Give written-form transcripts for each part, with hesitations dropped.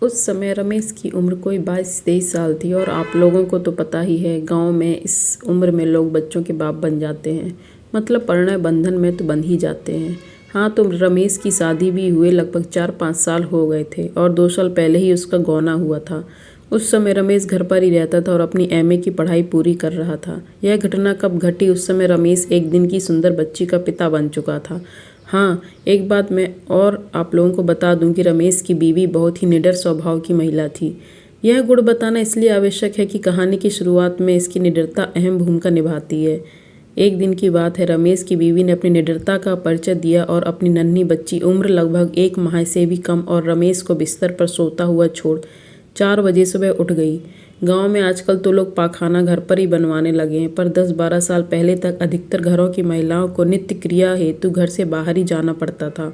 उस समय रमेश की उम्र कोई 22-23 साल थी और आप लोगों को तो पता ही है, गांव में इस उम्र में लोग बच्चों के बाप बन जाते हैं। मतलब परिणय बंधन में तो बंध ही जाते हैं। हाँ, तो रमेश की शादी भी हुए लगभग 4-5 साल हो गए थे और 2 साल पहले ही उसका गौना हुआ था। उस समय रमेश घर पर ही रहता था और अपनी एमए की पढ़ाई पूरी कर रहा था। यह घटना कब घटी, उस समय रमेश एक दिन की सुंदर बच्ची का पिता बन चुका था। हाँ, एक बात मैं और आप लोगों को बता दूं कि रमेश की बीवी बहुत ही निडर स्वभाव की महिला थी। यह गुण बताना इसलिए आवश्यक है कि कहानी की शुरुआत में इसकी निडरता अहम भूमिका निभाती है। एक दिन की बात है, रमेश की बीवी ने अपनी निडरता का परिचय दिया और अपनी नन्ही बच्ची, उम्र लगभग 1 माह से भी कम, और रमेश को बिस्तर पर सोता हुआ छोड़ 4 बजे सुबह उठ गई। गांव में आजकल तो लोग पाखाना घर पर ही बनवाने लगे हैं, पर 10-12 साल पहले तक अधिकतर घरों की महिलाओं को नित्य क्रिया हेतु घर से बाहर ही जाना पड़ता था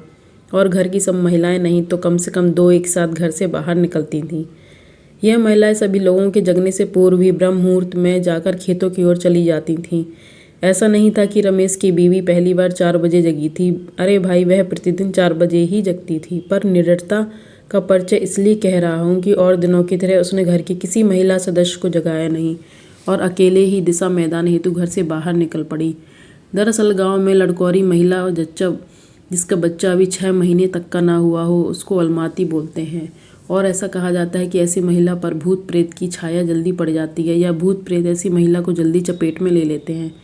और घर की सब महिलाएं नहीं तो कम से कम 2 एक साथ घर से बाहर निकलती थीं। यह महिलाएं सभी लोगों के जगने से पूर्व ही ब्रह्म मुहूर्त में जाकर खेतों की ओर चली जाती थीं। ऐसा नहीं था कि रमेश की बीवी पहली बार 4 बजे जगी थी। अरे भाई, वह प्रतिदिन 4 बजे ही जगती थी। पर निडरता का परिचय इसलिए कह रहा हूँ कि और दिनों की तरह उसने घर की किसी महिला सदस्य को जगाया नहीं और अकेले ही दिशा मैदान हेतु घर से बाहर निकल पड़ी। दरअसल गांव में लड़कोरी महिला और जच्चा जिसका बच्चा अभी 6 महीने तक का ना हुआ हो, उसको अलमाती बोलते हैं। और ऐसा कहा जाता है कि ऐसी महिला पर भूत प्रेत की छाया जल्दी पड़ जाती है या भूत प्रेत ऐसी महिला को जल्दी चपेट में ले लेते हैं।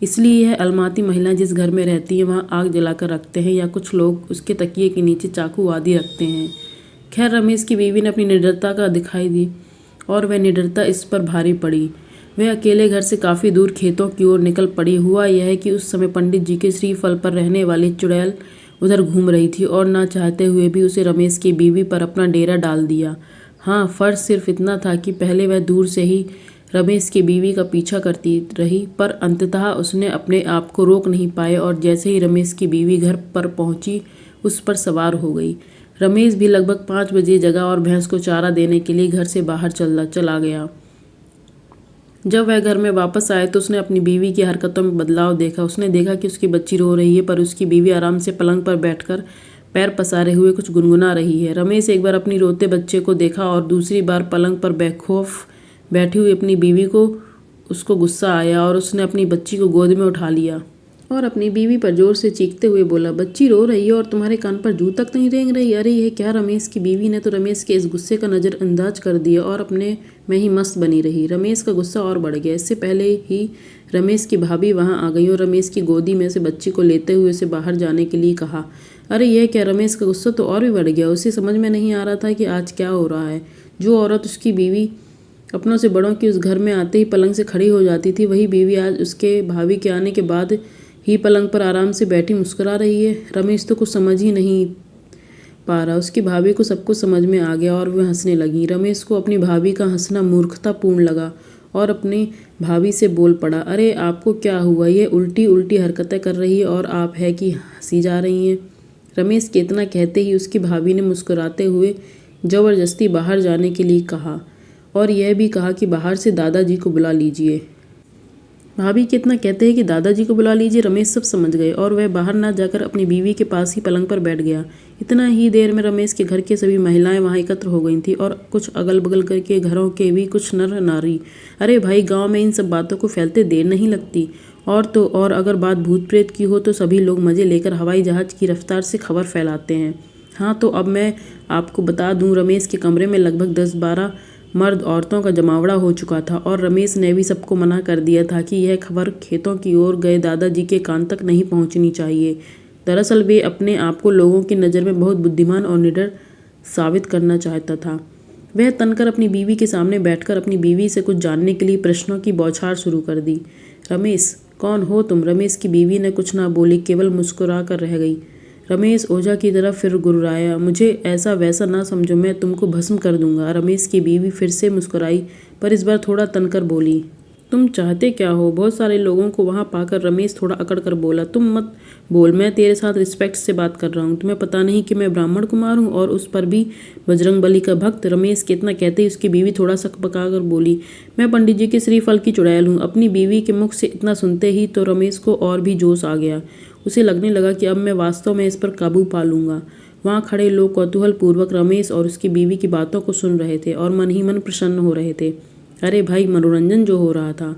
इसलिए यह अलमाती महिला जिस घर में रहती है वहाँ आग जलाकर रखते हैं या कुछ लोग उसके तकिए के नीचे चाकू आदि रखते हैं। खैर, रमेश की बीवी ने अपनी निडरता का दिखाई दी और वह निडरता इस पर भारी पड़ी। वह अकेले घर से काफ़ी दूर खेतों की ओर निकल पड़ी। हुआ यह है कि उस समय पंडित जी के श्रीफल पर रहने वाली चुड़ैल उधर घूम रही थी और ना चाहते हुए भी उसे रमेश की बीवी पर अपना डेरा डाल दिया। हाँ, फर्क सिर्फ इतना था कि पहले वह दूर से ही रमेश की बीवी का पीछा करती रही, पर अंततः उसने अपने आप को रोक नहीं पाए और जैसे ही रमेश की बीवी घर पर पहुंची, उस पर सवार हो गई। रमेश भी लगभग 5 बजे जगा और भैंस को चारा देने के लिए घर से बाहर चला गया। जब वह घर में वापस आए तो उसने अपनी बीवी की हरकतों में बदलाव देखा। उसने देखा कि उसकी बच्ची रो रही है, पर उसकी बीवी आराम से पलंग पर बैठकर पैर पसारे हुए कुछ गुनगुना रही है। रमेश एक बार अपनी रोते बच्चे को देखा और दूसरी बार पलंग पर बेखौफ बैठी हुई अपनी बीवी को उसको गुस्सा आया और उसने अपनी बच्ची को गोद में उठा लिया और अपनी बीवी पर जोर से चीखते हुए बोला, बच्ची रो रही है और तुम्हारे कान पर जू तक नहीं रेंग रही? अरे यह क्या! रमेश की बीवी ने तो रमेश के इस गुस्से का नज़रअंदाज कर दिया और अपने में ही मस्त बनी रही। रमेश का गुस्सा और बढ़ गया। इससे पहले ही रमेश की भाभी वहां आ गई और रमेश की गोदी में से बच्ची को लेते हुए उसे बाहर जाने के लिए कहा। अरे यह क्या! रमेश का गुस्सा तो और भी बढ़ गया। उसे समझ में नहीं आ रहा था कि आज क्या हो रहा है। जो औरत उसकी बीवी अपनों से बड़ों की उस घर में आते ही पलंग से खड़ी हो जाती थी, वही बीवी आज उसके भाभी के आने के बाद ही पलंग पर आराम से बैठी मुस्कुरा रही है। रमेश तो कुछ समझ ही नहीं पा रहा। उसकी भाभी को सब कुछ समझ में आ गया और वह हंसने लगी। रमेश को अपनी भाभी का हंसना मूर्खतापूर्ण लगा और अपनी भाभी से बोल पड़ा, अरे आपको क्या हुआ? ये उल्टी उल्टी हरकतें कर रही है और आप है कि हंसी जा रही हैं। रमेश के इतना कहते ही उसकी भाभी ने मुस्कुराते हुए ज़बरदस्ती बाहर जाने के लिए कहा और यह भी कहा कि बाहर से दादाजी को बुला लीजिए। भाभी कितना कहते हैं कि दादाजी को बुला लीजिए। रमेश सब समझ गए और वह बाहर ना जाकर अपनी बीवी के पास ही पलंग पर बैठ गया। इतना ही देर में रमेश के घर के सभी महिलाएं वहां एकत्र हो गई थीं और कुछ अगल बगल के घरों के भी कुछ नर नारी। अरे भाई, गांव में इन सब बातों को फैलते देर नहीं लगती। और तो और अगर बात भूत प्रेत की हो तो सभी लोग मजे लेकर हवाई जहाज की रफ्तार से खबर फैलाते हैं। हाँ, तो अब मैं आपको बता दूं, रमेश के कमरे में लगभग 10-12 मर्द औरतों का जमावड़ा हो चुका था और रमेश ने भी सबको मना कर दिया था कि यह खबर खेतों की ओर गए दादाजी के कान तक नहीं पहुंचनी चाहिए। दरअसल वे अपने आप को लोगों की नज़र में बहुत बुद्धिमान और निडर साबित करना चाहता था। वह तनकर अपनी बीवी के सामने बैठकर अपनी बीवी से कुछ जानने के लिए प्रश्नों की बौछार शुरू कर दी। रमेश, कौन हो तुम? रमेश की बीवी ने कुछ ना बोली, केवल मुस्कुरा कर रह गई। रमेश ओझा की तरफ फिर गुर्राया, मुझे ऐसा वैसा ना समझो, मैं तुमको भस्म कर दूंगा। रमेश की बीवी फिर से मुस्कुराई, पर इस बार थोड़ा तनकर बोली, तुम चाहते क्या हो? बहुत सारे लोगों को वहां पाकर रमेश थोड़ा अकड़ कर बोला, तुम मत बोल, मैं तेरे साथ रिस्पेक्ट से बात कर रहा हूँ। तुम्हें पता नहीं कि मैं ब्राह्मण कुमार हूँ और उस पर भी बजरंगबली का भक्त? रमेश के इतना कहते ही उसकी बीवी थोड़ा सकपका कर बोली, मैं पंडित जी के श्रीफल की चुड़ैल हूँ। अपनी बीवी के मुख से इतना सुनते ही तो रमेश को और भी जोश आ गया। उसे लगने लगा कि अब मैं वास्तव में इस पर काबू पा लूंगा। वहाँ खड़े लोग कौतूहल पूर्वक रमेश और उसकी बीवी की बातों को सुन रहे थे और मन ही मन प्रसन्न हो रहे थे। अरे भाई, मनोरंजन जो हो रहा था।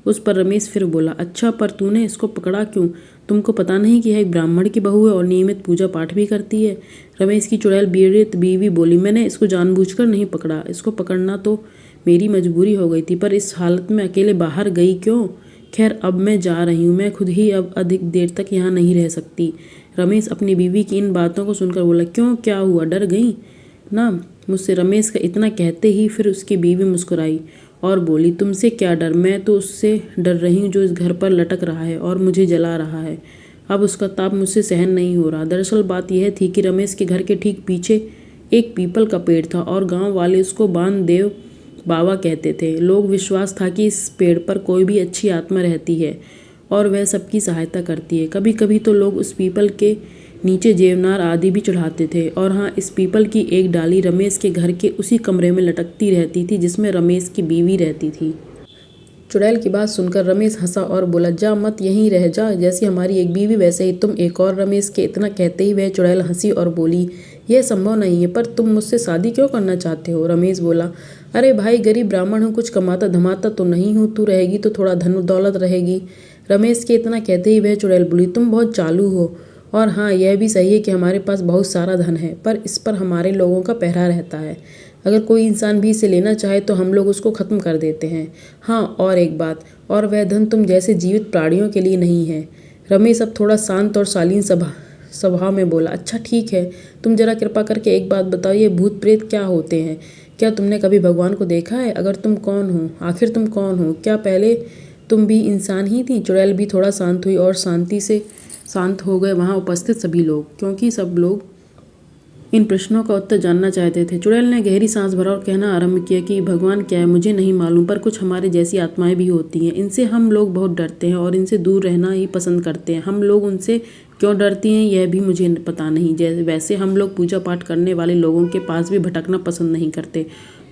उस पर रमेश फिर बोला, अच्छा, पर तूने इसको पकड़ा क्यों? तुमको पता नहीं कि यह एक ब्राह्मण की बहू है और नियमित पूजा पाठ भी करती है? रमेश की चुड़ैल बीवी बोली, मैंने इसको जानबूझकर नहीं पकड़ा। इसको पकड़ना तो मेरी मजबूरी हो गई थी, पर इस हालत में अकेले बाहर गई क्यों? खैर, अब मैं जा रही हूँ। मैं खुद ही अब अधिक देर तक यहाँ नहीं रह सकती। रमेश अपनी बीवी की इन बातों को सुनकर बोला, क्यों, क्या हुआ? डर गई ना मुझसे? रमेश का इतना कहते ही फिर उसकी बीवी मुस्कुराई और बोली, तुमसे क्या डर? मैं तो उससे डर रही हूँ जो इस घर पर लटक रहा है और मुझे जला रहा है। अब उसका ताप मुझसे सहन नहीं हो रहा। दरअसल बात यह थी कि रमेश के घर के ठीक पीछे एक पीपल का पेड़ था और गांव वाले उसको बांधदेव बाबा कहते थे। लोग विश्वास था कि इस पेड़ पर कोई भी अच्छी आत्मा रहती है और वह सबकी सहायता करती है। कभी कभी तो लोग उस पीपल के नीचे जेवनार आदि भी चढ़ाते थे। और हाँ, इस पीपल की एक डाली रमेश के घर के उसी कमरे में लटकती रहती थी जिसमें रमेश की बीवी रहती थी। चुड़ैल की बात सुनकर रमेश हंसा और बोला, जा मत, यहीं रह जा। जैसी हमारी एक बीवी वैसे ही तुम एक और। रमेश के इतना कहते ही वह चुड़ैल हंसी और बोली, यह संभव नहीं है, पर तुम मुझसे शादी क्यों करना चाहते हो? रमेश बोला, अरे भाई, गरीब ब्राह्मण हूँ, कुछ कमाता धमाता तो नहीं हूँ। तू रहेगी तो थोड़ा धन दौलत रहेगी। रमेश के इतना कहते ही वह चुड़ैल बोली, तुम बहुत चालू हो। और हाँ, यह भी सही है कि हमारे पास बहुत सारा धन है, पर इस पर हमारे लोगों का पहरा रहता है। अगर कोई इंसान भी इसे लेना चाहे तो हम लोग उसको ख़त्म कर देते हैं। हाँ, और एक बात, और वह धन तुम जैसे जीवित प्राणियों के लिए नहीं है। रमेश अब थोड़ा शांत और शालीन स्वभाव में बोला, अच्छा ठीक है, तुम जरा कृपा करके एक बात बताओ, ये भूत प्रेत क्या होते हैं? क्या तुमने कभी भगवान को देखा है? अगर तुम कौन हो, आखिर तुम कौन हो? क्या पहले तुम भी इंसान ही थी? चुड़ैल भी थोड़ा शांत हुई और शांति से शांत हो गए वहाँ उपस्थित सभी लोग, क्योंकि सब लोग इन प्रश्नों का उत्तर जानना चाहते थे। चुड़ैल ने गहरी सांस भरा और कहना आरंभ किया कि भगवान क्या है मुझे नहीं मालूम, पर कुछ हमारे जैसी आत्माएं भी होती हैं। इनसे हम लोग बहुत डरते हैं और इनसे दूर रहना ही पसंद करते हैं। हम लोग उनसे क्यों डरती हैं यह भी मुझे पता नहीं। जैसे वैसे हम लोग पूजा पाठ करने वाले लोगों के पास भी भटकना पसंद नहीं करते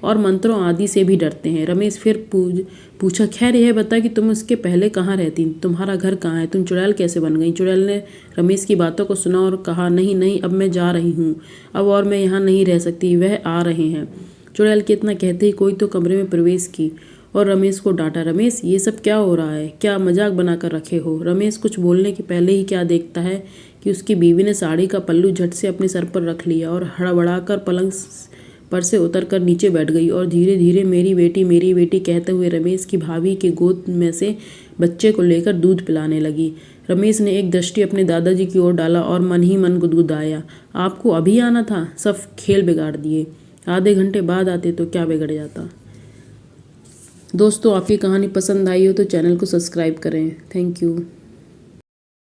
और मंत्रों आदि से भी डरते हैं। रमेश फिर पूछा, खैर यह बता कि तुम उसके पहले कहाँ रहती? तुम्हारा घर कहाँ है? तुम चुड़ैल कैसे बन गई? चुड़ैल ने रमेश की बातों को सुना और कहा, नहीं नहीं, अब मैं जा रही हूँ अब, और मैं यहाँ नहीं रह सकती, वह आ रहे हैं। चुड़ैल के इतना कहते ही कोई तो कमरे में प्रवेश की और रमेश को डांटा, रमेश ये सब क्या हो रहा है? क्या मजाक बनाकर रखे हो? रमेश कुछ बोलने के पहले ही क्या देखता है कि उसकी बीवी ने साड़ी का पल्लू झट से अपने सर पर रख लिया और हड़बड़ाकर पलंग पर से उतरकर नीचे बैठ गई और धीरे धीरे मेरी बेटी कहते हुए रमेश की भाभी की गोद में से बच्चे को लेकर दूध पिलाने लगी। रमेश ने एक दृष्टि अपने दादाजी की ओर डाला और मन ही मन गुदगुदाया, आपको अभी आना था? सब खेल बिगाड़ दिए। आधे घंटे बाद आते तो क्या बिगड़ जाता। दोस्तों, आपकी कहानी पसंद आई हो तो चैनल को सब्सक्राइब करें। Thank you.